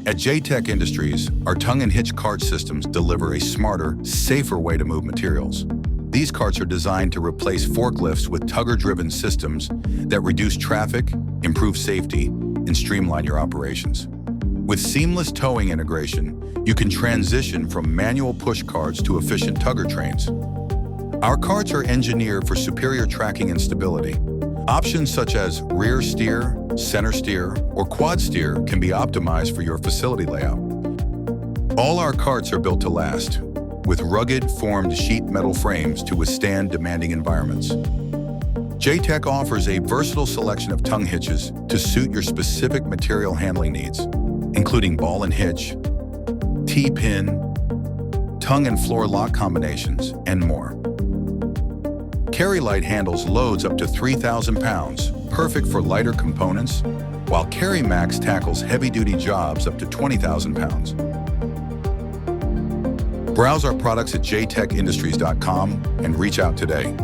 At Jtec Industries, our tongue-and-hitch cart systems deliver a smarter, safer way to move materials. These carts are designed to replace forklifts with tugger-driven systems that reduce traffic, improve safety, and streamline your operations. With seamless towing integration, you can transition from manual push carts to efficient tugger trains. Our carts are engineered for superior tracking and stability. Options such as rear steer, center steer, or quad steer can be optimized for your facility layout. All our carts are built to last, with rugged, formed sheet metal frames to withstand demanding environments. Jtec offers a versatile selection of tongue hitches to suit your specific material handling needs, including ball and hitch, T-pin, tongue and floor lock combinations, and more. CarryLite handles loads up to 3,000 pounds, perfect for lighter components, while CarryMax tackles heavy-duty jobs up to 20,000 pounds. Browse our products at jtecindustries.com and reach out today.